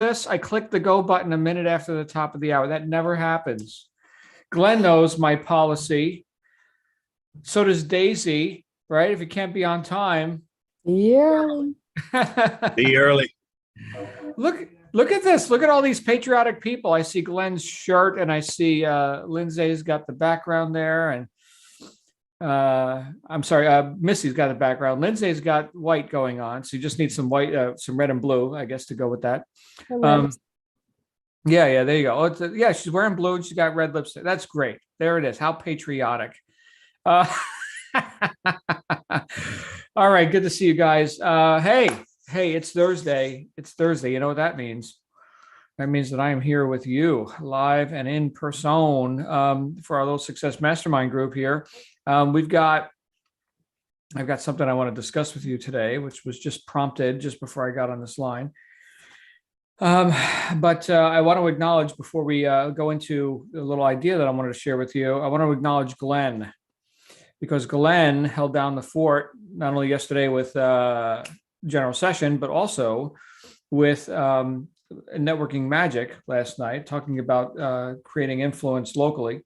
this? I clicked the go button a minute after the top of the hour. That never happens. Glenn knows my policy. So does Daisy, right? If you can't be on time. Yeah. Be early. Look at this. Look at all these patriotic people. I see Glenn's shirt and I see Lindsay's got the background there. And I'm sorry, Missy's got the background. Lindsay's got white going on. So you just need some white, some red and blue, I guess, to go with that. Yeah, there you go. Yeah, she's wearing blue and she's got red lipstick. That's great. There it is. How patriotic. Uh, all right, good to see you guys. Hey, it's Thursday. It's Thursday. You know what that means? That means that I am here with you live and in person for our little success mastermind group here. I've got something I want to discuss with you today, which was just prompted just before I got on this line. But I want to acknowledge before we go into the little idea that I wanted to share with you, I want to acknowledge Glenn, because Glenn held down the fort not only yesterday with general session, but also with networking magic last night, talking about creating influence locally,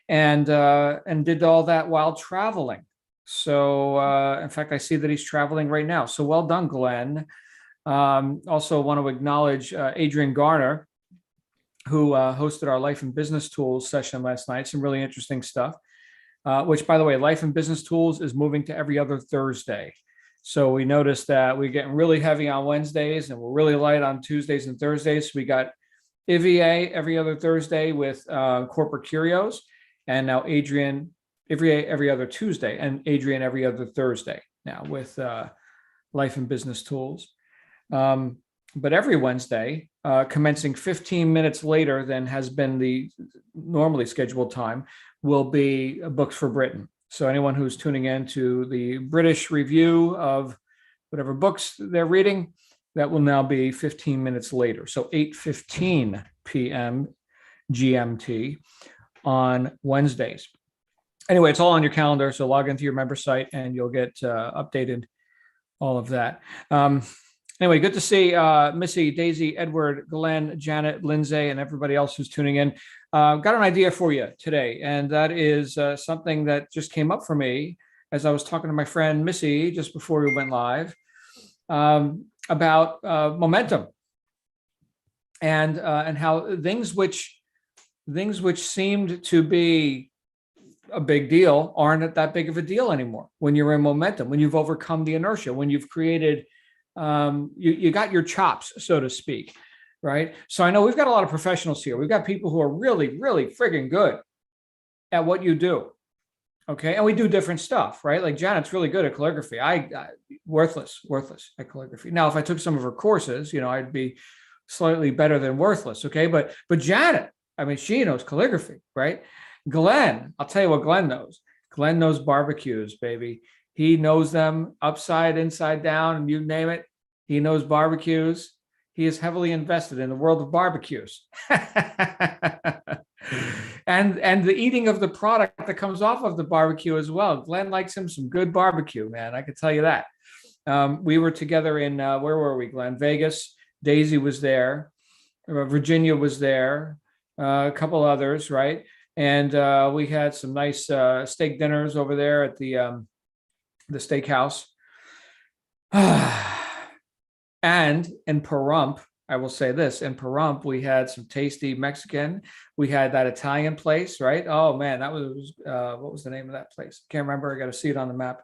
and did all that while traveling. So in fact, I see that he's traveling right now. So well done, Glenn. Also want to acknowledge Adrian Garner, who hosted our Life and Business Tools session last night. Some really interesting stuff, which, by the way, Life and Business Tools is moving to every other Thursday. So we noticed that we're getting really heavy on Wednesdays and we're really light on Tuesdays and Thursdays. So we got IVA every other Thursday with Corporate Curios, and now Adrian every other Tuesday, and Adrian every other Thursday now with Life and Business Tools. But every Wednesday, commencing 15 minutes later than has been the normally scheduled time, will be Books for Britain. So anyone who's tuning in to the British review of whatever books they're reading, that will now be 15 minutes later. So 8:15 p.m. GMT on Wednesdays. Anyway, it's all on your calendar. So log into your member site and you'll get updated all of that. Anyway, good to see Missy, Daisy, Edward, Glenn, Janet, Lindsay, and everybody else who's tuning in. Got an idea for you today, and that is something that just came up for me as I was talking to my friend Missy just before we went live about momentum and how things which seemed to be a big deal aren't that big of a deal anymore when you're in momentum, when you've overcome the inertia, when you've created you got your chops, so to speak, right? So I know we've got a lot of professionals here. We've got people who are really, really friggin' good at what you do. Okay. And we do different stuff, right? Like Janet's really good at calligraphy. I worthless at calligraphy. Now, if I took some of her courses, I'd be slightly better than worthless. Okay. But Janet, I mean, she knows calligraphy, right? Glenn, I'll tell you what Glenn knows. Glenn knows barbecues, baby. He knows them upside, inside down, and you name it. He knows barbecues. He is heavily invested in the world of barbecues. and the eating of the product that comes off of the barbecue as well. Glenn likes him some good barbecue, man. I can tell you that. We were together in, where were we, Glenn? Vegas. Daisy was there. Virginia was there. A couple others, right? And we had some nice steak dinners over there at the steakhouse. And in Pahrump, I will say this, in Pahrump, we had some tasty Mexican. We had that Italian place, right? Oh man, that was, what was the name of that place? Can't remember. I got to see it on the map.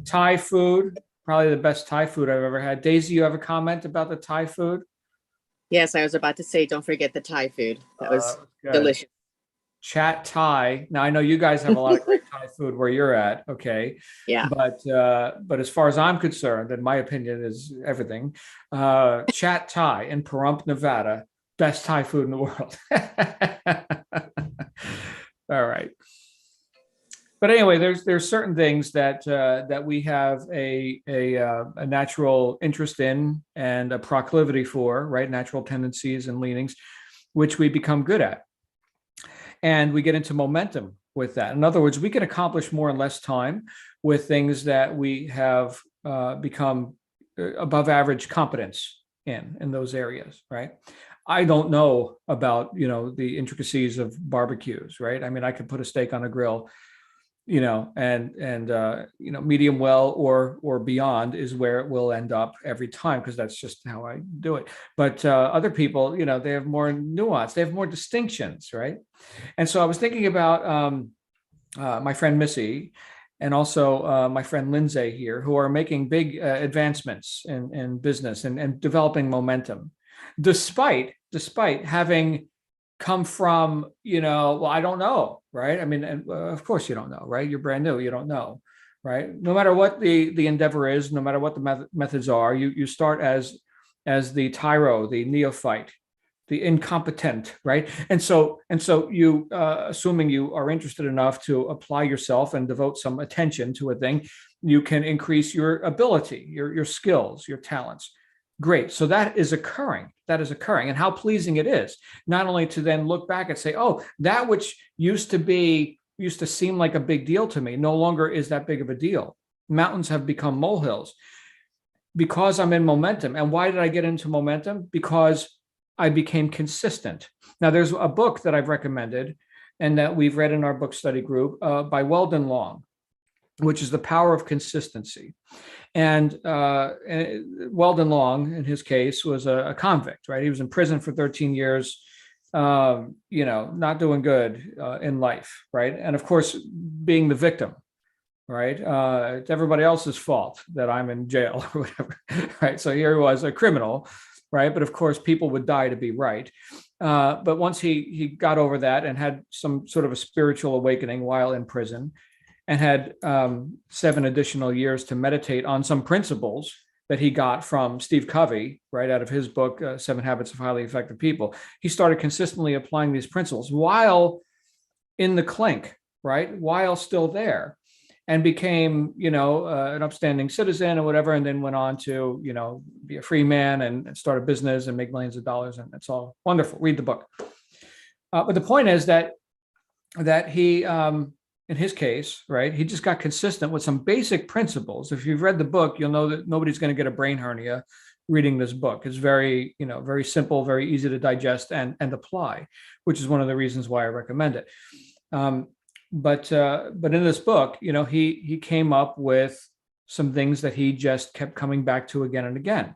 Thai food, probably the best Thai food I've ever had. Daisy, you have a comment about the Thai food? Yes, I was about to say, don't forget the Thai food. That was delicious. Chat Thai. Now I know you guys have a lot of great Thai food where you're at. Okay. Yeah. But as far as I'm concerned, and my opinion is everything, Chat Thai in Pahrump, Nevada, best Thai food in the world. All right. But anyway, there's certain things that we have a natural interest in and a proclivity for, right? Natural tendencies and leanings, which we become good at. And we get into momentum with that. In other words, we can accomplish more in less time with things that we have become above average competence in those areas, right? I don't know about, the intricacies of barbecues, right? I mean, I could put a steak on a grill, and medium well or beyond is where it will end up every time, because that's just how I do it. But other people, they have more nuance, they have more distinctions, right? And so I was thinking about my friend Missy, and also my friend Lindsay here, who are making big advancements in business and developing momentum, despite having come from, well, I don't know, right? I mean, and, of course you don't know, right? You're brand new, you don't know, right? No matter what the endeavor is, no matter what the methods are, you start as the tyro, the neophyte, the incompetent, right? And so you, assuming you are interested enough to apply yourself and devote some attention to a thing, you can increase your ability, your skills, your talents. Great. So that is occurring. And how pleasing it is, not only to then look back and say, oh, that which used to seem like a big deal to me, no longer is that big of a deal. Mountains have become molehills because I'm in momentum. And why did I get into momentum? Because I became consistent. Now, there's a book that I've recommended and that we've read in our book study group by Weldon Long, which is The Power of Consistency. And Weldon Long, in his case, was a convict, right? He was in prison for 13 years, not doing good in life, right? And of course, being the victim, right? It's everybody else's fault that I'm in jail or whatever, right? So here he was, a criminal, right? But of course, people would die to be right. But once he got over that and had some sort of a spiritual awakening while in prison, and had 7 additional years to meditate on some principles that he got from Steve Covey, right out of his book, 7 Habits of Highly Effective People. He started consistently applying these principles while in the clink, right? While still there, and became, an upstanding citizen or whatever, and then went on to, be a free man and start a business and make millions of dollars. And it's all wonderful. Read the book. But the point is that he, in his case, right, he just got consistent with some basic principles. If you've read the book, you'll know that nobody's going to get a brain hernia reading this book. It's very, very simple, very easy to digest and apply, which is one of the reasons why I recommend it. But in this book, he came up with some things that he just kept coming back to again and again.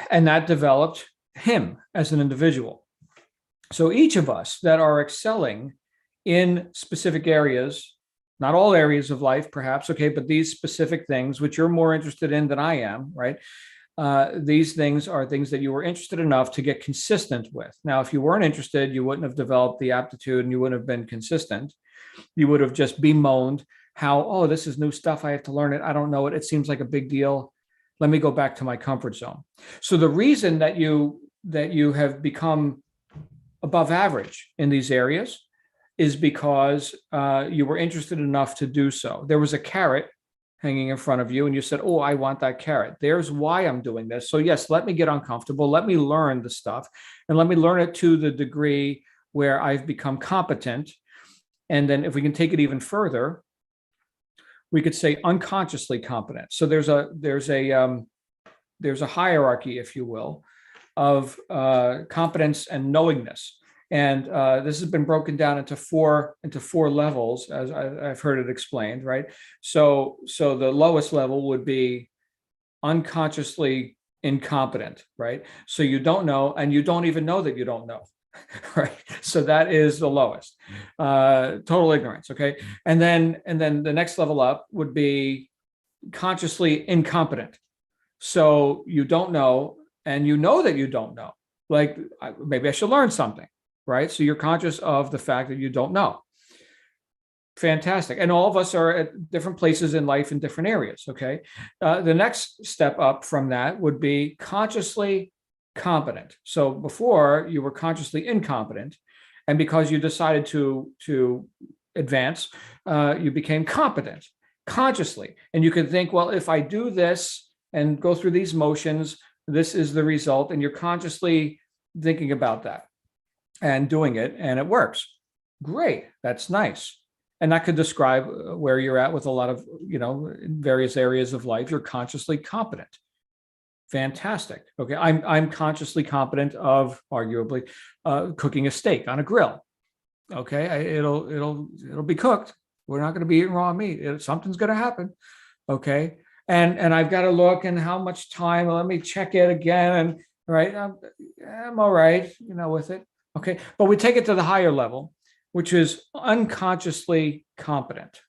And that developed him as an individual. So each of us that are excelling in specific areas, not all areas of life, perhaps, okay, but these specific things, which you're more interested in than I am, right? These things are things that you were interested enough to get consistent with. Now, if you weren't interested, you wouldn't have developed the aptitude and you wouldn't have been consistent. You would have just bemoaned how, oh, this is new stuff. I have to learn it. I don't know it. It seems like a big deal. Let me go back to my comfort zone. So the reason that you have become above average in these areas is because you were interested enough to do so. There was a carrot hanging in front of you and you said, oh, I want that carrot. There's why I'm doing this. So yes, let me get uncomfortable. Let me learn the stuff and let me learn it to the degree where I've become competent. And then if we can take it even further, we could say unconsciously competent. So there's a hierarchy, if you will, of competence and knowingness. And this has been broken down into four levels, as I've heard it explained, right? So the lowest level would be unconsciously incompetent, right? So you don't know, and you don't even know that you don't know, right? So that is the lowest, total ignorance, okay? And then the next level up would be consciously incompetent. So you don't know, and you know that you don't know. Like, maybe I should learn something. Right? So you're conscious of the fact that you don't know. Fantastic. And all of us are at different places in life in different areas. Okay. The next step up from that would be consciously competent. So before you were consciously incompetent, and because you decided to advance, you became competent consciously. And you can think, well, if I do this and go through these motions, this is the result. And you're consciously thinking about that and doing it, and it works. Great. That's nice. And that could describe where you're at with a lot of, in various areas of life. You're consciously competent. Fantastic. Okay. I'm consciously competent of arguably cooking a steak on a grill. Okay. It'll be cooked. We're not going to be eating raw meat. Something's going to happen. Okay. And I've got to look and how much time, let me check it again. And right. I'm all right, with it. Okay. But we take it to the higher level, which is unconsciously competent.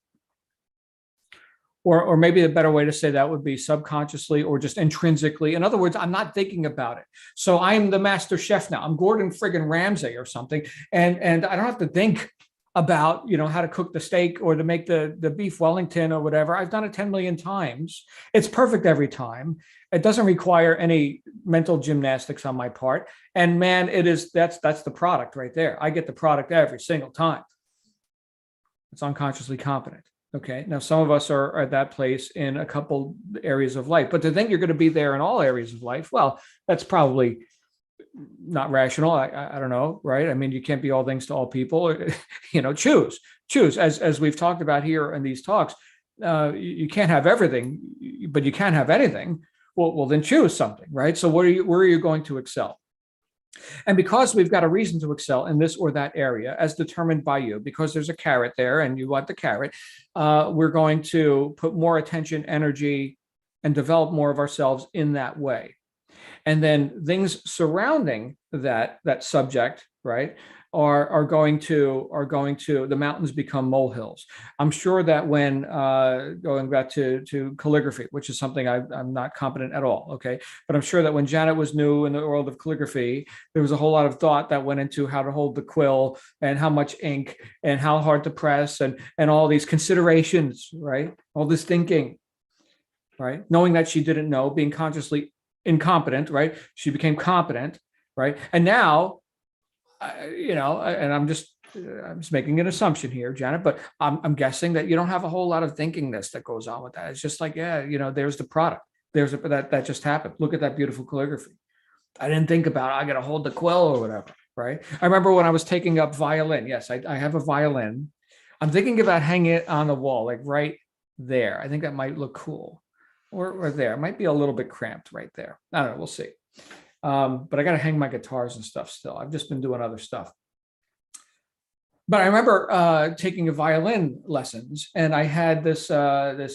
Or maybe a better way to say that would be subconsciously or just intrinsically. In other words, I'm not thinking about it. So I'm the master chef now. I'm Gordon friggin' Ramsay or something. And I don't have to think about, how to cook the steak or to make the beef Wellington or whatever. I've done it 10 million times. It's perfect every time. It doesn't require any mental gymnastics on my part. And man, that's the product right there. I get the product every single time. It's unconsciously competent. Okay. Now, some of us are at that place in a couple areas of life, but to think you're going to be there in all areas of life, well, that's probably not rational. I don't know. Right. I mean, you can't be all things to all people, choose as we've talked about here in these talks. You can't have everything, but you can have anything. Well, then choose something. Right. So where are you going to excel? And because we've got a reason to excel in this or that area as determined by you, because there's a carrot there and you want the carrot, we're going to put more attention, energy, and develop more of ourselves in that way. And then things surrounding that subject, right, are going to the mountains become molehills. I'm sure that when going back to calligraphy, which is something I'm not competent at all, okay, but I'm sure that when Janet was new in the world of calligraphy, there was a whole lot of thought that went into how to hold the quill and how much ink and how hard to press and all these considerations, right? All this thinking, right? Knowing that she didn't know, being consciously incompetent, right? She became competent, right? And now, and I'm just making an assumption here, Janet, but I'm guessing that you don't have a whole lot of thinkingness that goes on with that. It's just like, there's the product. That just happened. Look at that beautiful calligraphy. I didn't think about I got to hold the quill or whatever, right? I remember when I was taking up violin. Yes, I have a violin. I'm thinking about hanging it on the wall, like right there. I think that might look cool. Or there. It might be a little bit cramped right there. I don't know. We'll see. But I got to hang my guitars and stuff still. I've just been doing other stuff. But I remember taking a violin lessons, and I had this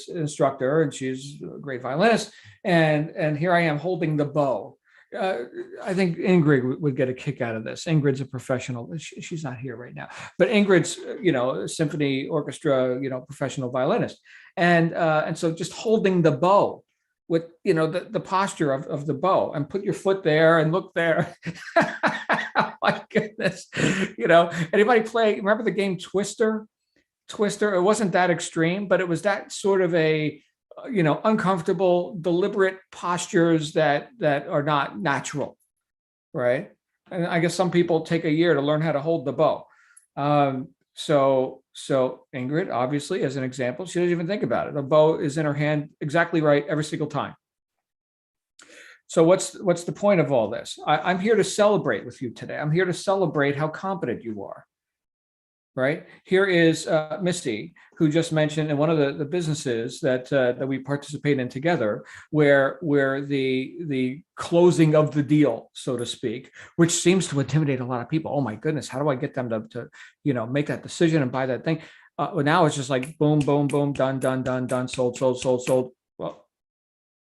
instructor, and she's a great violinist. And here I am holding the bow. I think Ingrid would get a kick out of this. Ingrid's a professional. She's not here right now, but Ingrid's, symphony orchestra, professional violinist. And so just holding the bow with, the posture of the bow and put your foot there and look there. My goodness. Anybody remember the game Twister? It wasn't that extreme, but it was that sort of a, uncomfortable, deliberate postures that are not natural, right? And I guess some people take a year to learn how to hold the bow. So Ingrid, obviously, as an example, she doesn't even think about it. The bow is in her hand exactly right every single time. So what's the point of all this? I'm here to celebrate with you today. I'm here to celebrate how competent you are. Right here is Misty, who just mentioned in one of the businesses that we participate in together, where the closing of the deal, so to speak, which seems to intimidate a lot of people. Oh my goodness, how do I get them to make that decision and buy that thing? Well, now it's just like boom, boom, boom, done, sold. Well,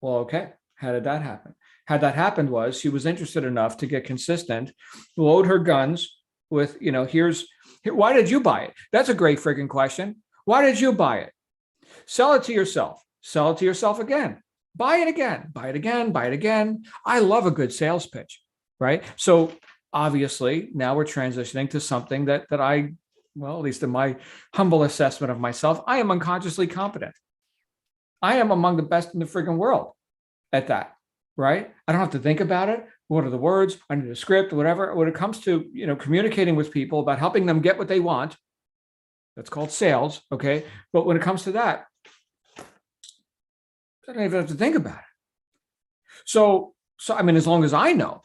okay. How did that happen? How that happened was she was interested enough to get consistent, load her guns with, why did you buy it? That's a great freaking question. Why did you buy it? Sell it to yourself. Sell it to yourself again. Buy it again. Buy it again. Buy it again. I love a good sales pitch, right? So obviously now we're transitioning to something that I, well, at least in my humble assessment of myself, I am unconsciously competent. I am among the best in the freaking world at that, right? I don't have to think about it. What are the words? I need a script, whatever. When it comes to, communicating with people about helping them get what they want, that's called sales. Okay. But when it comes to that, I don't even have to think about it. So I mean, as long as I know,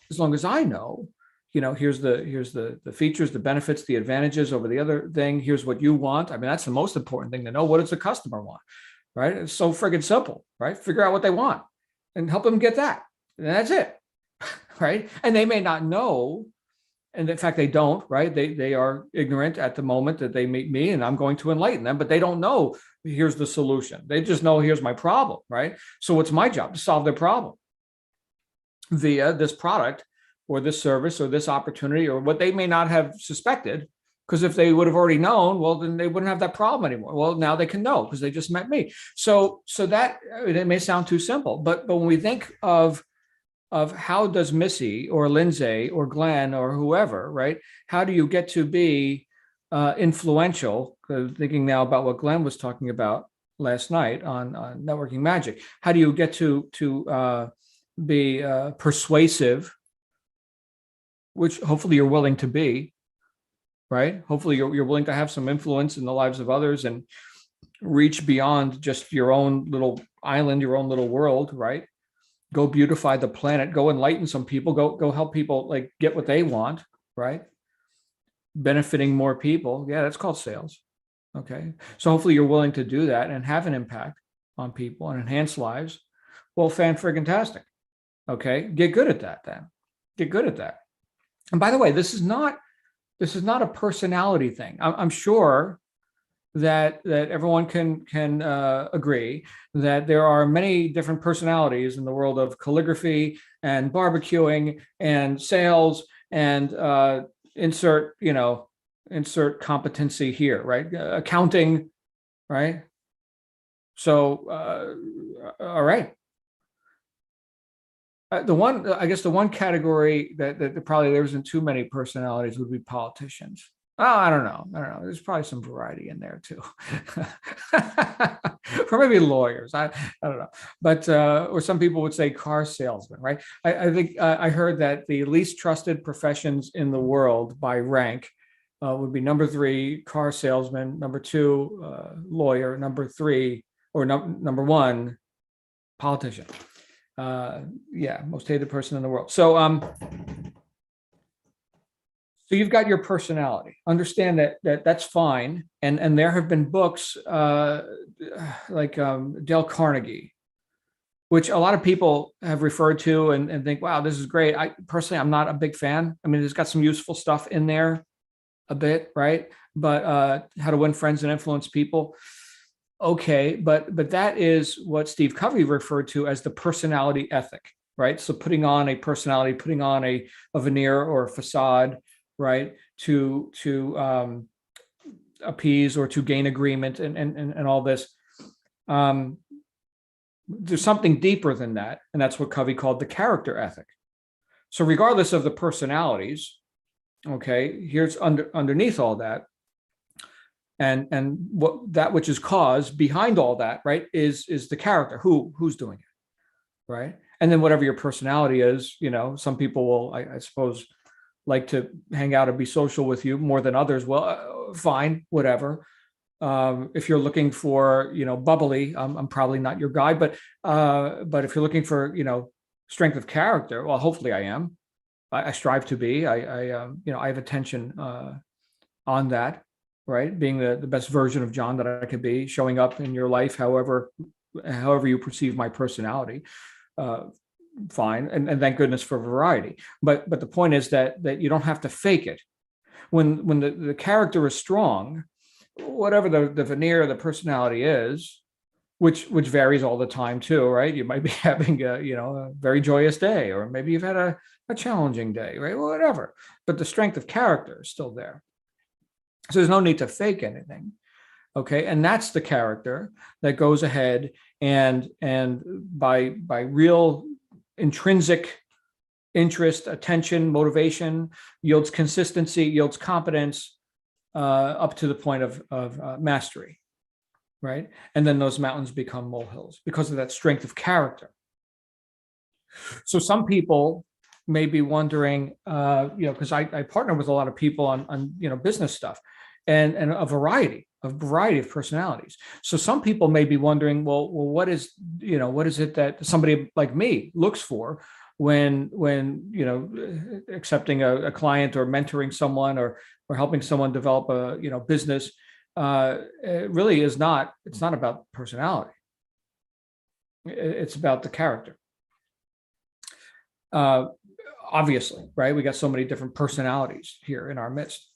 here's the features, the benefits, the advantages over the other thing. Here's what you want. I mean, that's the most important thing to know. What does the customer want? Right? It's so friggin' simple, right? Figure out what they want and help them get that. And that's it, right? And they may not know, and in fact, they don't, right? They are ignorant at the moment that they meet me, and I'm going to enlighten them, but they don't know here's the solution. They just know here's my problem, right? So it's my job to solve their problem via this product or this service or this opportunity or what they may not have suspected. Because if they would have already known, well, then they wouldn't have that problem anymore. Well, now they can know because they just met me. So that, it may sound too simple, but when we think of how does Missy or Lindsay or Glenn or whoever, right? How do you get to be influential? Thinking now about what Glenn was talking about last night on Networking Magic. How do you get to be persuasive, which hopefully you're willing to be, right? Hopefully you're willing to have some influence in the lives of others and reach beyond just your own little island, your own little world, right? Go beautify the planet, go enlighten some people, go help people like get what they want, right? Benefiting more people. Yeah, that's called sales. Okay. So hopefully you're willing to do that and have an impact on people and enhance lives. Well, fan-friggin-tastic. Okay. Get good at that then. Get good at that. And by the way, this is not a personality thing. I'm sure that everyone can agree that there are many different personalities in the world of calligraphy and barbecuing and sales and insert competency here, right? Accounting, right? So, all right. The one category that probably there isn't too many personalities would be politicians. Oh, I don't know. There's probably some variety in there too, or maybe lawyers. I don't know, but or some people would say car salesmen, right? I think I heard that the least trusted professions in the world by rank would be number 3, car salesman, number 2, lawyer, number 3, or number 1, politician. Yeah, most hated person in the world. So so you've got your personality. Understand that's fine. And there have been books like Dale Carnegie, which a lot of people have referred to and think, wow, this is great. I personally, I'm not a big fan. I mean, it's got some useful stuff in there a bit, right? But how to win friends and influence people. Okay, but that is what Steve Covey referred to as the personality ethic, right? So putting on a personality, putting on a veneer or a facade, right, to appease or to gain agreement and all this. There's something deeper than that, and that's what Covey called the character ethic. So regardless of the personalities, okay, here's underneath all that. And what that which is caused behind all that, right, is the character, who's doing it, right? And then whatever your personality is, some people will, I suppose, like to hang out and be social with you more than others. Well, fine, whatever. If you're looking for, bubbly, I'm probably not your guy. But if you're looking for, strength of character, well, hopefully I am. I strive to be. I have attention on that. Right, being the best version of John that I could be, showing up in your life, however you perceive my personality, fine, and thank goodness for variety. But the point is that you don't have to fake it. When the character is strong, whatever the veneer of the personality is, which varies all the time too, right? You might be having a very joyous day, or maybe you've had a challenging day, right? Well, whatever. But the strength of character is still there. So there's no need to fake anything. Okay. And that's the character that goes ahead and by real intrinsic interest, attention, motivation, yields consistency, yields competence, up to the point of mastery. Right. And then those mountains become molehills because of that strength of character. So some people may be wondering, because I partner with a lot of people on business stuff. And a variety of personalities. So some people may be wondering, well, what is it that somebody like me looks for when accepting a client or mentoring someone or helping someone develop a business? It really is not. It's not about personality. It's about the character. Obviously, right? We got so many different personalities here in our midst.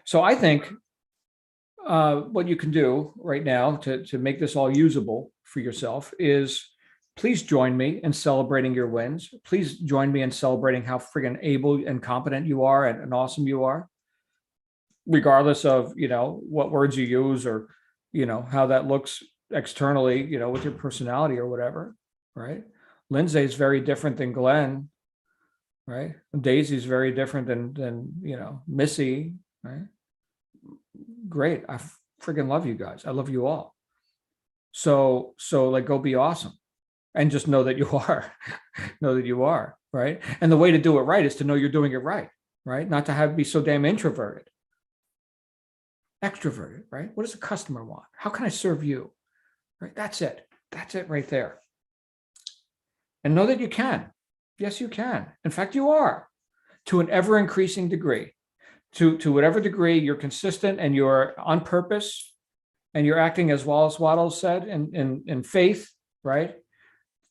So I think what you can do right now to make this all usable for yourself is please join me in celebrating your wins. Please join me in celebrating how friggin' able and competent you are and awesome you are, regardless of, what words you use or, how that looks externally, with your personality or whatever, right? Lindsay's very different than Glenn, right? Daisy's very different than Missy, right? Great. I freaking love you guys. I love you all. So like, go be awesome and just know that you are, know that you are, right? And the way to do it right is to know you're doing it right? Not to be so damn introverted. Extroverted, right? What does a customer want? How can I serve you? Right? That's it. That's it right there. And know that you can. Yes, you can. In fact, you are, to an ever increasing degree. To whatever degree you're consistent and you're on purpose and you're acting as Wallace Wattles said in faith, right?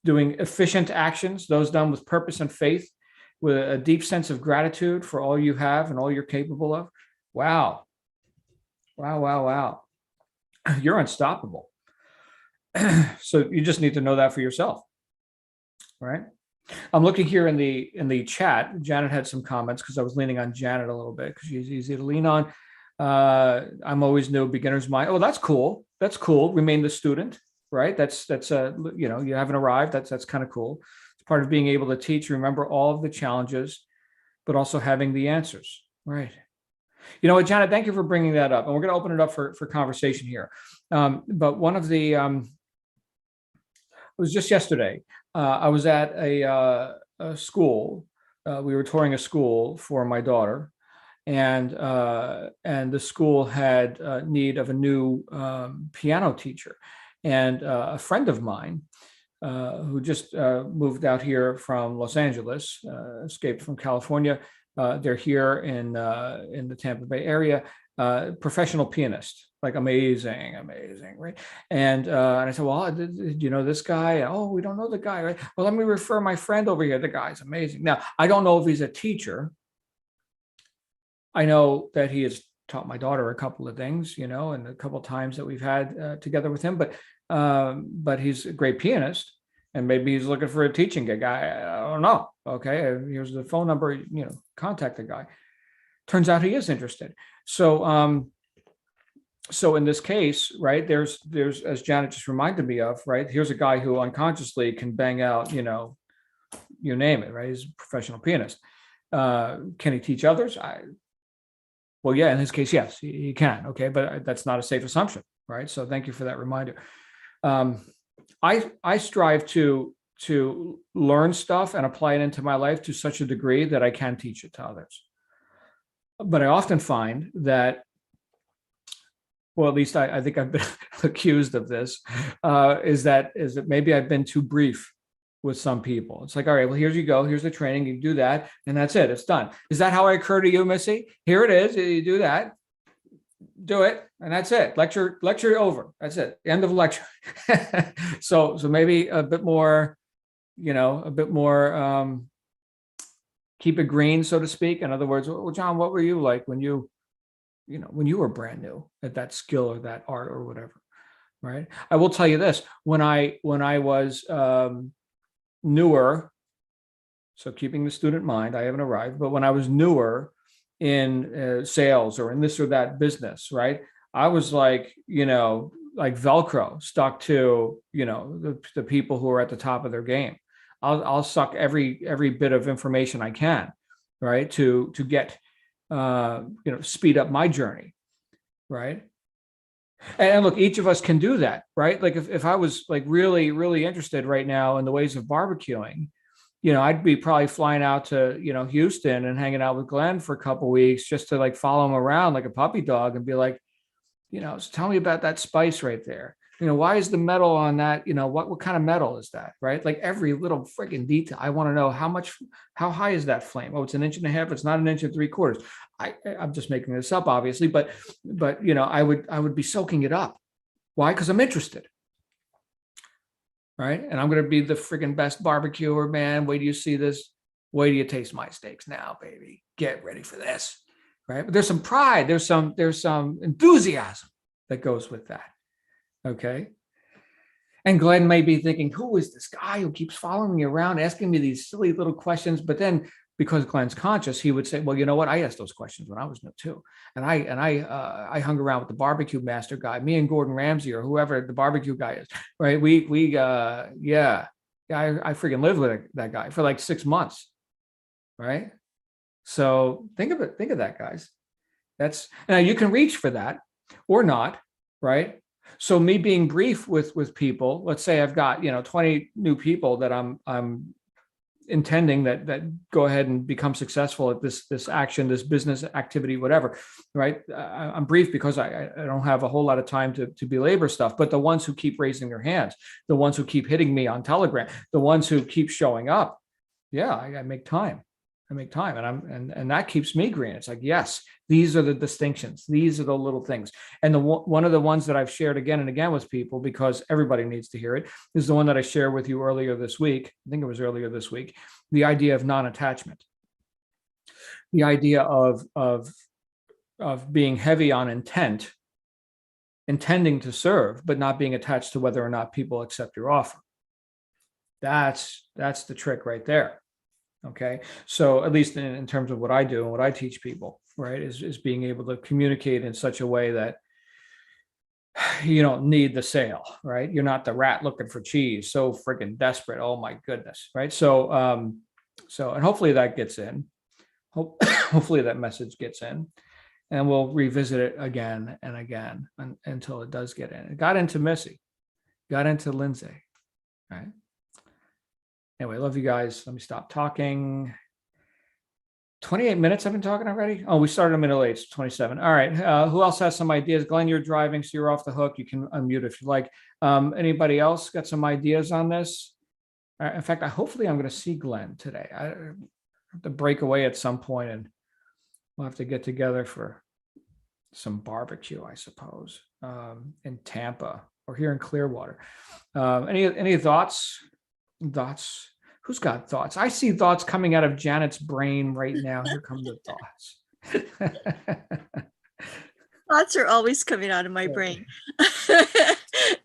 Doing efficient actions, those done with purpose and faith, with a deep sense of gratitude for all you have and all you're capable of. Wow. You're unstoppable. So you just need to know that for yourself, right? I'm looking here in the chat. Janet had some comments because I was leaning on Janet a little bit because she's easy to lean on. I'm always new, beginner's mind. Oh, that's cool. That's cool. Remain the student, right? That's you haven't arrived. That's kind of cool. It's part of being able to teach. Remember all of the challenges, but also having the answers, right? You know what, Janet, thank you for bringing that up. And we're going to open it up for conversation here. But one of the, it was just yesterday, I was at a school. We were touring a school for my daughter, and the school had need of a new piano teacher. And a friend of mine who just moved out here from Los Angeles, escaped from California. They're here in the Tampa Bay area, professional pianist, like amazing, right? And I said, well, did you know this guy? Oh, we don't know the guy, right? Well, let me refer my friend over here. The guy's amazing. Now, I don't know if he's a teacher. I know that he has taught my daughter a couple of things, and a couple of times that we've had together with him, but he's a great pianist. And maybe he's looking for a teaching gig. I don't know. Okay, here's the phone number. Contact the guy. Turns out he is interested. So, so in this case, right? There's as Janet just reminded me of, right? Here's a guy who unconsciously can bang out, you name it, right? He's a professional pianist. Can he teach others? Well, yeah. In his case, yes, he can. Okay, but that's not a safe assumption, right? So, thank you for that reminder. I strive to learn stuff and apply it into my life to such a degree that I can teach it to others. But I often find that, well, at least I think I've been accused of this, is that maybe I've been too brief with some people. It's like, all right, well, here you go. Here's the training. You do that, and that's it. It's done. Is that how I occur to you, Missy? Here it is. You do that. Do it, and that's it. Lecture over. That's it. End of lecture. So maybe a bit more, keep it green, so to speak. In other words, well, John, what were you like when you were brand new at that skill or that art or whatever, right? I will tell you this: when I was newer, so keeping the student in mind, I haven't arrived, but when I was newer in sales or in this or that business, right? I was like, like Velcro stuck to, the people who are at the top of their game. I'll suck every bit of information I can, right? To get, speed up my journey, right? And look, each of us can do that, right? Like if I was like really, really interested right now in the ways of barbecuing, I'd be probably flying out to, Houston and hanging out with Glenn for a couple of weeks just to like follow him around like a puppy dog and be like, so tell me about that spice right there. Why is the metal on that? What kind of metal is that? Right? Like every little freaking detail. I want to know how high is that flame? Oh, it's 1.5 inches. It's not 1.75 inches. I'm just making this up, obviously, but I would be soaking it up. Why? Because I'm interested. Right. And I'm going to be the freaking best barbecuer, man. Wait till you see this wait till you taste my steaks now, baby. Get ready for this, right? But there's some pride, there's some enthusiasm that goes with that, okay? And Glenn may be thinking, who is this guy who keeps following me around, asking me these silly little questions? But then, because Glenn's conscious, he would say, well, you know what? I asked those questions when I was new too. And I hung around with the BBQ Master guy, me and Gordon Ramsay or whoever the barbecue guy is, right? I freaking lived with that guy for like 6 months, right? So think of that, guys. That's, now you can reach for that or not, right? So me being brief with people, let's say I've got, 20 new people that I'm intending that go ahead and become successful at this action, this business activity, whatever, right? I'm brief because I don't have a whole lot of time to belabor stuff, but the ones who keep raising their hands, the ones who keep hitting me on Telegram, the ones who keep showing up, I make time. And that keeps me green. It's like, yes, these are the distinctions. These are the little things. And one of the ones that I've shared again and again with people, because everybody needs to hear it, is the one that I shared with you earlier this week. I think it was earlier this week, the idea of non-attachment, the idea of being heavy on intent, intending to serve, but not being attached to whether or not people accept your offer. That's the trick right there. Okay. So at least in terms of what I do and what I teach people, right, is being able to communicate in such a way that you don't need the sale, right? You're not the rat looking for cheese, so freaking desperate. Oh my goodness. Right. So, and hopefully that gets in, hopefully that message gets in, and we'll revisit it again and again until it does get in. It got into Missy, got into Lindsay, right? Anyway, love you guys. Let me stop talking. 28 minutes I've been talking already. Oh, we started a minute late. It's 27. All right. Who else has some ideas? Glenn, you're driving, so you're off the hook. You can unmute if you like. Anybody else got some ideas on this? In fact, hopefully I'm going to see Glenn today. I have to break away at some point, and we'll have to get together for some barbecue, I suppose, in Tampa or here in Clearwater. Any thoughts? Who's got thoughts? I see thoughts coming out of Janet's brain right now. Here come the thoughts. Thoughts are always coming out of my brain.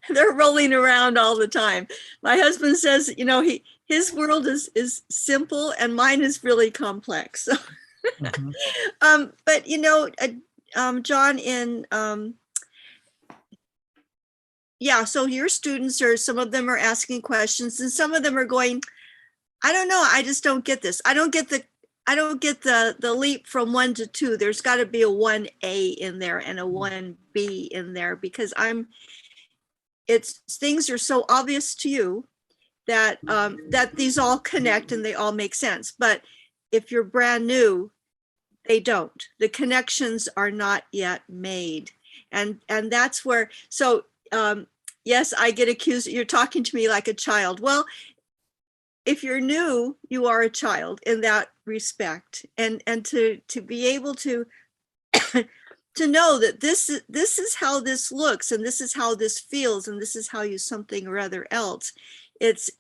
They're rolling around all the time. My husband says, his world is simple and mine is really complex. So, but John, so your students some of them are asking questions, and some of them are going, I don't know, I just don't get this. I don't get the leap from 1 to 2. There's got to be a 1A in there and a 1B in there, because things are so obvious to you that these all connect and they all make sense. But if you're brand new, they don't. The connections are not yet made. And that's where, yes, I get accused, you're talking to me like a child. Well, if you're new, you are a child in that respect. And to be able to to know that this is how this looks, and this is how this feels, and this is how you something or other else. It's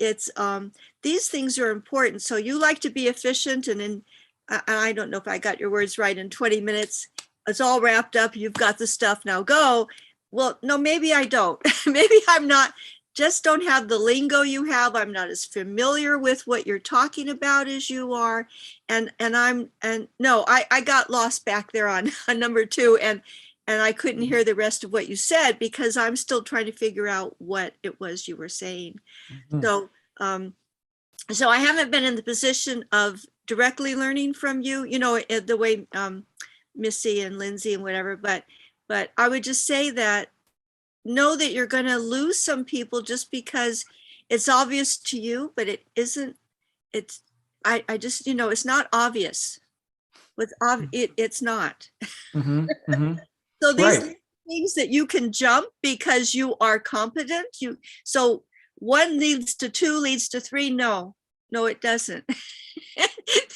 these things are important. So you like to be efficient, and I don't know if I got your words right, in 20 minutes, it's all wrapped up. You've got the stuff, now go. Well, no, maybe I don't. Maybe I'm not, just don't have the lingo you have. I'm not as familiar with what you're talking about as you are. And I got lost back there on number 2, and I couldn't hear the rest of what you said because I'm still trying to figure out what it was you were saying. So I haven't been in the position of directly learning from you, the way Missy and Lindsay and whatever, but I would just say that know that you're going to lose some people just because it's obvious to you, but it isn't. I just, it's not obvious. It's not. So these things that you can jump because you are competent. So 1 leads to 2 leads to 3. No, it doesn't.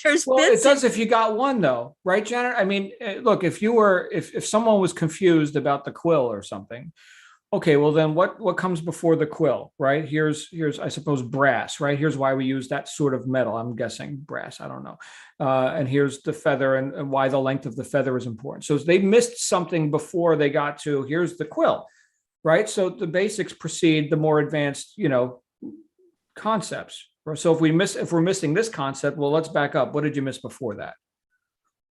It does if you got 1 though, right, Janet? I mean, look, if someone was confused about the quill or something, Okay, well then what comes before the quill, right? Here's I suppose brass, right? Here's why we use that sort of metal. I'm guessing brass, I don't know. And here's the feather and why the length of the feather is important. So they missed something before they got to here's the quill, right? So the basics precede the more advanced, concepts. So if we're missing this concept, well, let's back up. What did you miss before that?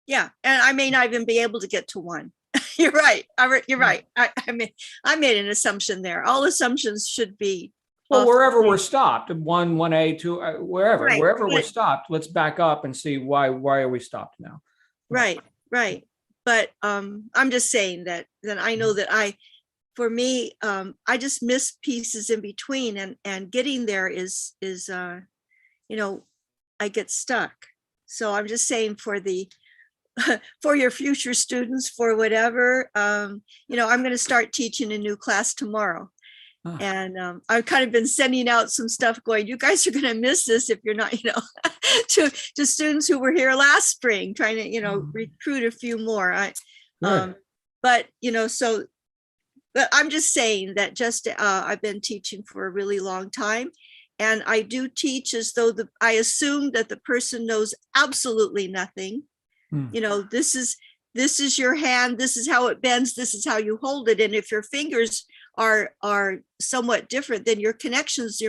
Yeah, and I may not even be able to get to one. You're right. You're right. I mean, I made an assumption there. All assumptions should be. Well, wherever we're stopped, 1A, 2, wherever Right, we're stopped, let's back up and see why are we stopped now? Right. But I'm just saying that I know that for me, I just miss pieces in between, and getting there is I get stuck. So I'm just saying for your future students, for whatever, I'm going to start teaching a new class tomorrow. Huh. And I've kind of been sending out some stuff going, you guys are going to miss this if you're not, to students who were here last spring, trying to, recruit a few more. But I'm just saying that I've been teaching for a really long time. And I do teach as though I assume that the person knows absolutely nothing. This is your hand, this is how it bends, this is how you hold it. And if your fingers are somewhat different, then your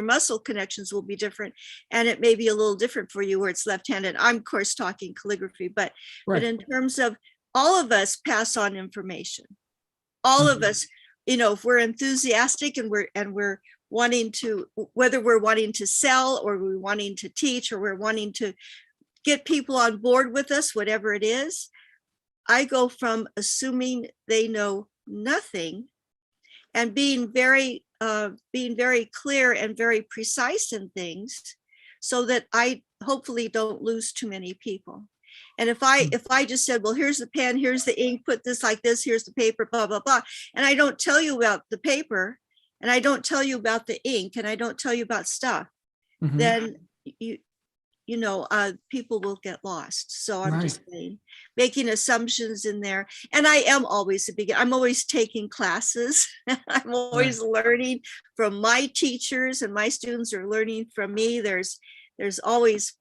muscle connections will be different. And it may be a little different for you where it's left-handed. I'm of course talking calligraphy, but in terms of all of us pass on information. All of us, if we're enthusiastic and we're wanting to, whether we're wanting to sell or we're wanting to teach or we're wanting to get people on board with us, whatever it is, I go from assuming they know nothing and being very clear and very precise in things so that I hopefully don't lose too many people. And if I just said, well, here's the pen, here's the ink, put this like this, here's the paper, blah, blah, blah. And I don't tell you about the paper and I don't tell you about the ink and I don't tell you about stuff, then people will get lost. So I'm just saying, making assumptions in there. And I am always I'm always taking classes. I'm always learning from my teachers and my students are learning from me. There's always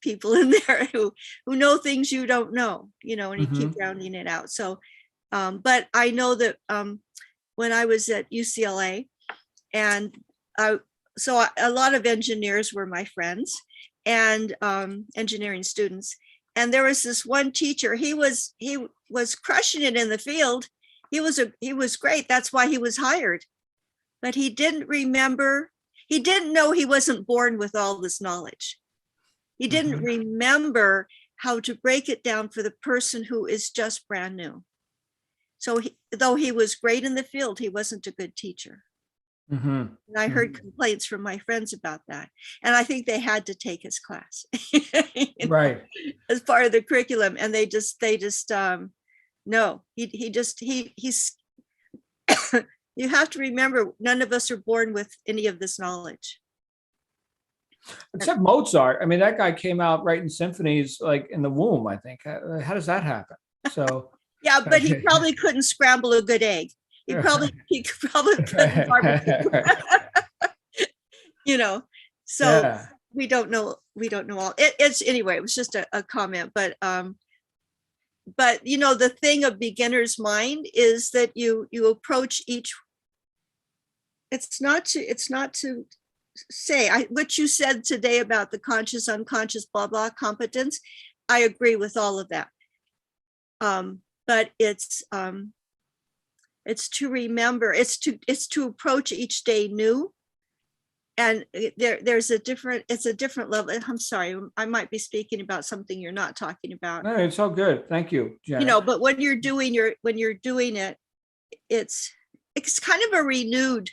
people in there who know things you don't know, and you keep rounding it out. So, but I know that when I was at UCLA and so a lot of engineers were my friends and engineering students. And there was this one teacher, he was crushing it in the field. He was great. That's why he was hired. But he didn't know he wasn't born with all this knowledge. He didn't remember how to break it down for the person who is just brand new. So though he was great in the field, he wasn't a good teacher. And I heard complaints from my friends about that. And I think they had to take his class right as part of the curriculum. And he's you have to remember, none of us are born with any of this knowledge. Except Mozart. I mean, that guy came out writing symphonies like in the womb, I think. How does that happen? So yeah, but he probably couldn't scramble a good egg. He probably couldn't barbecue. So we don't know all. It's anyway, it was just a comment, but the thing of beginner's mind is that you approach each. It's not to say what you said today about the conscious, unconscious, blah, blah, competence. I agree with all of that. But it's to remember, it's to approach each day new. And it's a different level. I'm sorry, I might be speaking about something you're not talking about. No, it's all good. Thank you, Janet. But when you're doing it, it's kind of a renewed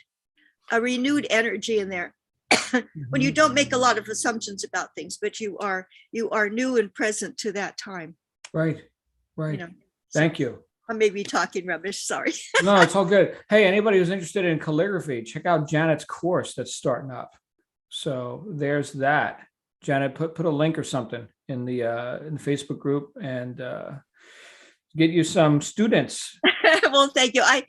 energy in there. When you don't make a lot of assumptions about things, but you are new and present to that time. Right. Thank you. I may be talking rubbish, sorry. No, it's all good. Hey, anybody who's interested in calligraphy, check out Janet's course that's starting up. So there's that. Janet, put a link or something in the Facebook group, and get you some students. Well, thank you. I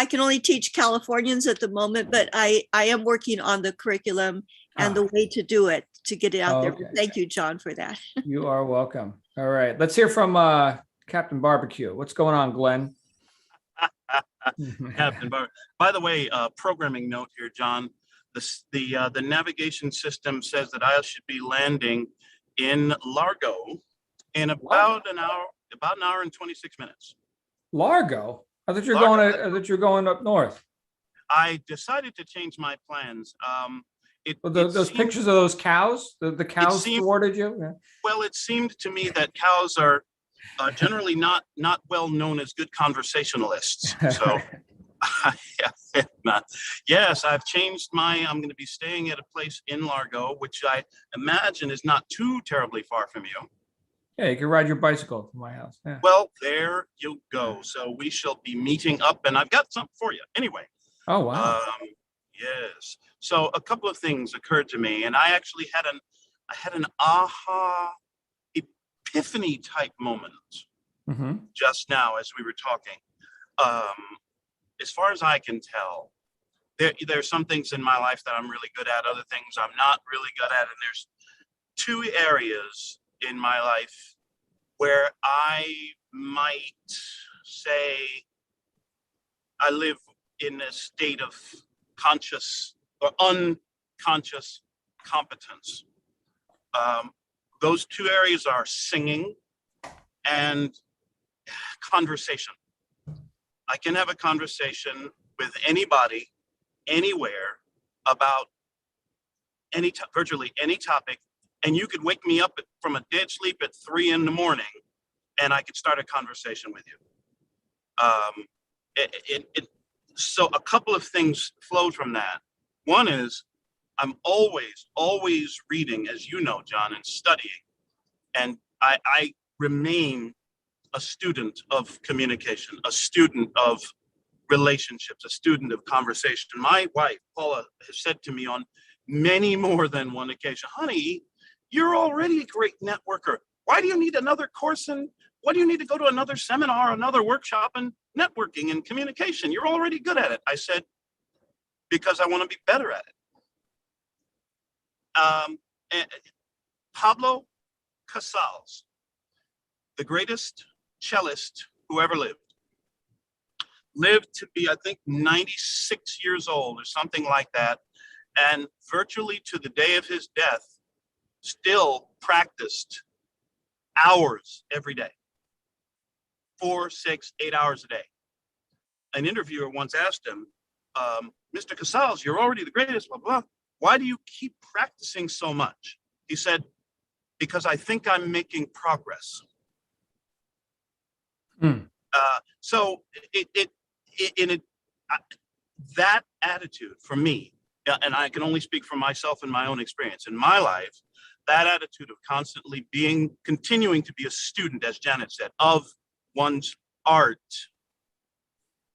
can only teach Californians at the moment, but I am working on the curriculum and the way to do it to get it out there. Okay. Thank you, John, for that. You are welcome. All right. Let's hear from Captain Barbecue. What's going on, Glenn? Captain Bar. By the way, programming note here, John. The navigation system says that I should be landing in Largo in about an hour and 26 minutes. Largo? I thought you're going up north. I decided to change my plans. Those pictures of those cows, the cows thwarted you? Yeah. Well, it seemed to me that cows are generally not well known as good conversationalists. So, yes, I've changed I'm going to be staying at a place in Largo, which I imagine is not too terribly far from you. Yeah, you can ride your bicycle to my house. Yeah. Well, there you go. So we shall be meeting up, and I've got something for you. Anyway. Oh, wow. Yes. So a couple of things occurred to me, and I actually had an aha epiphany type moment just now as we were talking. As far as I can tell, there's some things in my life that I'm really good at, other things I'm not really good at, and there's two areas in my life where I might say I live in a state of conscious or unconscious competence. Those two areas are singing and conversation. I can have a conversation with anybody, anywhere, about virtually any topic, and you could wake me up from a dead sleep at 3 a.m, and I could start a conversation with you. So a couple of things flowed from that. One is I'm always reading, as you know, John, and studying. And I remain a student of communication, a student of relationships, a student of conversation. My wife, Paula, has said to me on many more than one occasion, honey, you're already a great networker. Why do you need another course why do you need to go to another seminar, another workshop in networking and communication? You're already good at it. I said, because I want to be better at it. Pablo Casals, the greatest cellist who ever lived to be, I think, 96 years old or something like that. And virtually to the day of his death, still practiced hours every day. 4, 6, 8 hours a day. An interviewer once asked him, Mr. Casals, you're already the greatest, blah, blah. Why do you keep practicing so much? He said, because I think I'm making progress. So that attitude for me, and I can only speak for myself and my own experience in my life, that attitude of constantly continuing to be a student, as Janet said, of one's art,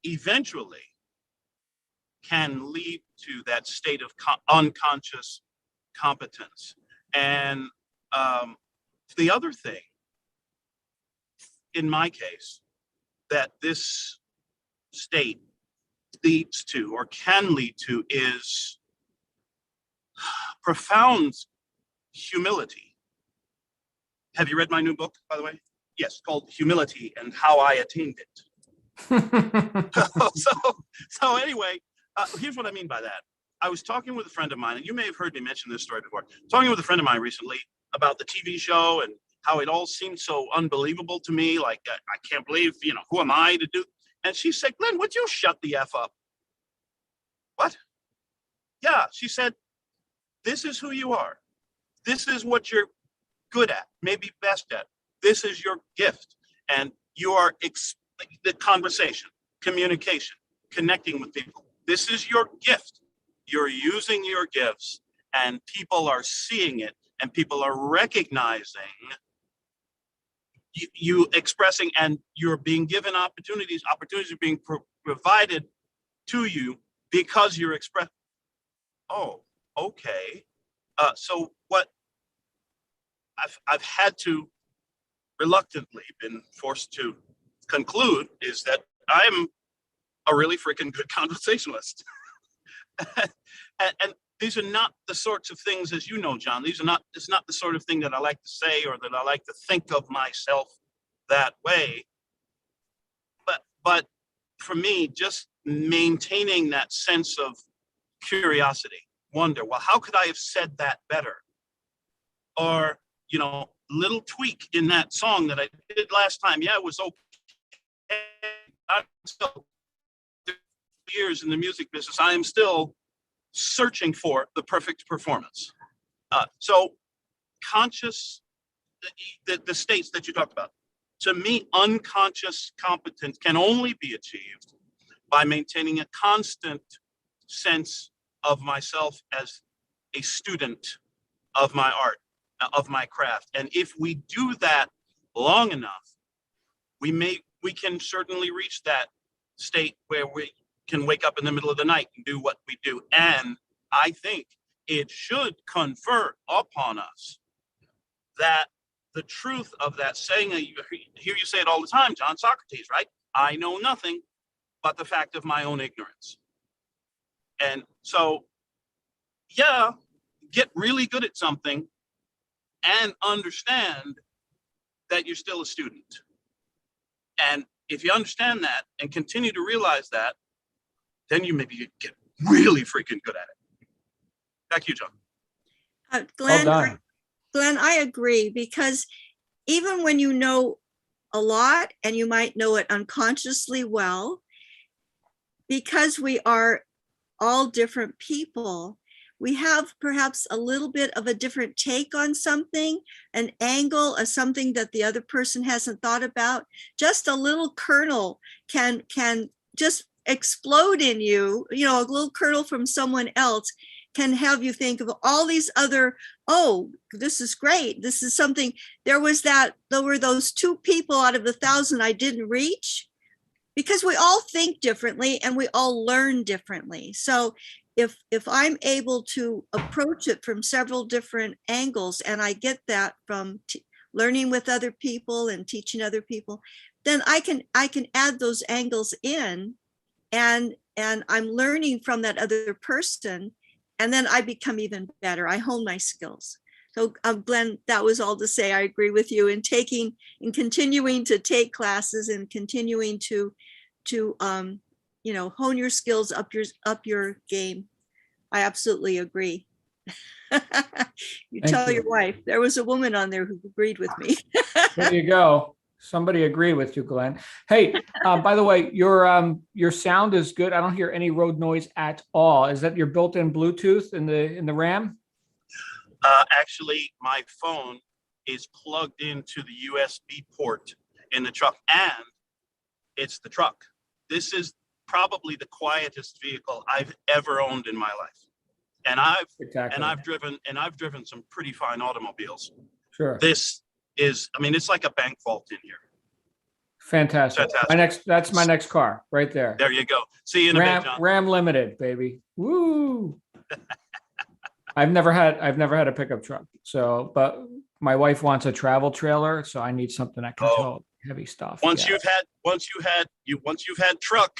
eventually can lead to that state of unconscious competence. And the other thing, in my case, that this state leads to or can lead to is profound humility. Have you read my new book, by the way? Yes, called Humility and How I Attained It. So anyway, here's what I mean by that. I was talking with a friend of mine, and you may have heard me mention this story before. Talking with a friend of mine recently about the TV show and how it all seemed so unbelievable to me. Like, I can't believe, who am I to do? And she said, Glenn, would you shut the F up? What? Yeah, she said, this is who you are. This is what you're good at, maybe best at. This is your gift. And you are the conversation, communication, connecting with people. This is your gift. You're using your gifts, and people are seeing it, and people are recognizing you expressing, and you're being given opportunities are being provided to you because you're expressing. Oh, okay. So what I've had to reluctantly been forced to conclude is that I'm a really freaking good conversationalist. and these are not the sorts of things, as you know, John, it's not the sort of thing that I like to say or that I like to think of myself that way. But for me, just maintaining that sense of curiosity, wonder, well, how could I have said that better? Or, little tweak in that song that I did last time. Yeah, it was okay. I'm still years in the music business. I am still searching for the perfect performance. So conscious, the states that you talked about, to me, unconscious competence can only be achieved by maintaining a constant sense of myself as a student of my art, of my craft. And if we do that long enough, we can certainly reach that state where we can wake up in the middle of the night and do what we do. And I think it should confer upon us that the truth of that saying, you hear you say it all the time, John, Socrates, right? I know nothing but the fact of my own ignorance. And so, yeah, get really good at something and understand that you're still a student. And if you understand that and continue to realize that, then you maybe get really freaking good at it. Back to you, John. Glenn, Well done. Glenn, I agree, because even when you know a lot and you might know it unconsciously well, because we are all different people, we have perhaps a little bit of a different take on something, an angle of something that the other person hasn't thought about. Just a little kernel can just explode in you, a little kernel from someone else can have you think of all these other, oh, this is great. This is something, there were those 2 people out of 1,000 I didn't reach, because we all think differently and we all learn differently. So if I'm able to approach it from several different angles, and I get that from learning with other people and teaching other people, then I can add those angles in, and I'm learning from that other person, and then I become even better. I hone my skills. So Glenn, that was all to say. I agree with you in continuing to take classes and continuing to hone your skills, up your game. I absolutely agree. You Thank tell you. your wife. There was a woman on there who agreed with me. There you go. Somebody agree with you, Glenn. Hey, by the way, your sound is good. I don't hear any road noise at all. Is that your built-in Bluetooth in the RAM? Actually, my phone is plugged into the USB port in the truck, and it's the truck. This is probably the quietest vehicle I've ever owned in my life, and I've driven some pretty fine automobiles. Sure. This is, it's like a bank vault in here. Fantastic. That's my next car right there. There you go. See you in a bit, John. Ram Limited, baby. Woo! I've never had a pickup truck. So, but my wife wants a travel trailer, so I need something that can tow heavy stuff. Once you've had truck,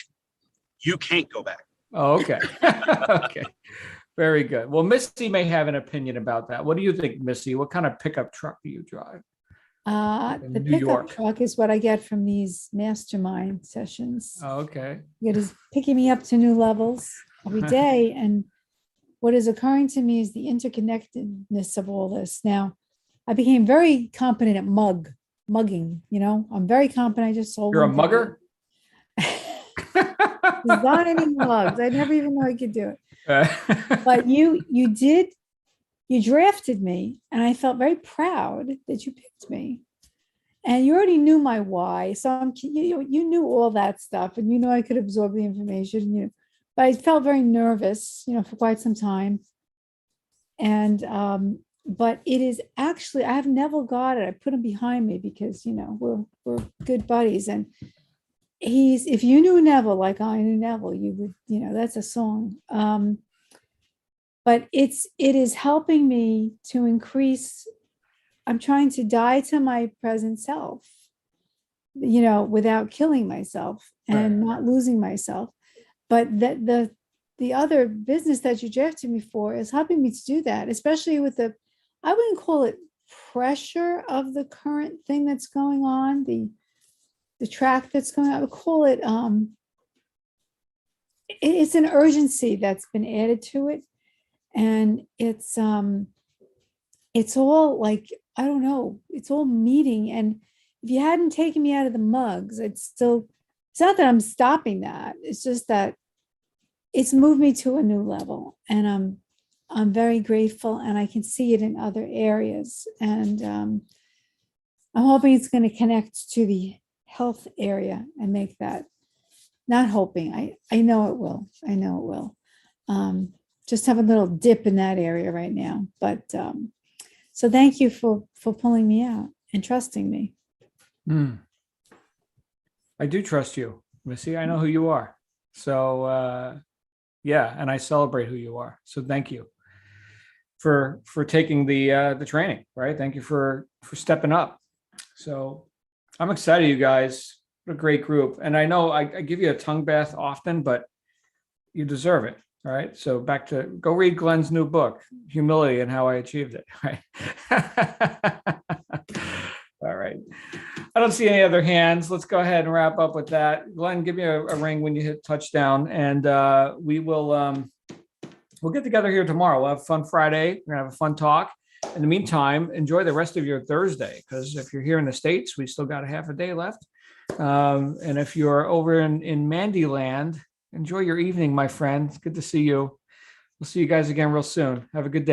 you can't go back. Oh, okay. Okay. Very good. Well, Missy may have an opinion about that. What do you think, Missy? What kind of pickup truck do you drive? The pickup truck is what I get from these mastermind sessions. Oh, okay. It is picking me up to new levels every day. And what is occurring to me is the interconnectedness of all this. Now, I became very competent at mugging. I'm very competent. I just sold. You're a mugger? Designing mugs. I never even know I could do it. But you drafted me, and I felt very proud that you picked me. And you already knew my why, so you knew all that stuff, and I could absorb the information. But I felt very nervous, for quite some time. And but it is actually, I have Neville got it. I put him behind me because we're good buddies, and if you knew Neville like I knew Neville, you would, that's a song. But it is helping me to increase. I'm trying to die to my present self, without killing myself and not losing myself. But the other business that you drafted me for is helping me to do that, especially with I wouldn't call it pressure of the current thing that's going on, the track that's going on. I would call it, it's an urgency that's been added to it. And it's all like, I don't know, it's all meeting. And if you hadn't taken me out of the mugs, it's not that I'm stopping that. It's just that it's moved me to a new level, and I'm very grateful, and I can see it in other areas. And I'm hoping it's going to connect to the health area and make that, not hoping, I know it will. I know it will. Just have a little dip in that area right now. But so thank you for pulling me out and trusting me. I do trust you, Missy. I know who you are. So yeah, and I celebrate who you are. So thank you for taking the training, right? Thank you for stepping up. So I'm excited, you guys. What a great group. And I know I give you a tongue bath often, but you deserve it. All right. So go read Glenn's new book, Humility and How I Achieved It. Right. All right. I don't see any other hands. Let's go ahead and wrap up with that. Glenn, give me a ring when you hit touchdown, and we'll get together here tomorrow. We'll have a fun Friday. We're gonna have a fun talk. In the meantime, enjoy the rest of your Thursday, because if you're here in the States, we still got a half a day left. And if you're over in Mandyland, enjoy your evening, my friend. It's good to see you. We'll see you guys again real soon. Have a good day.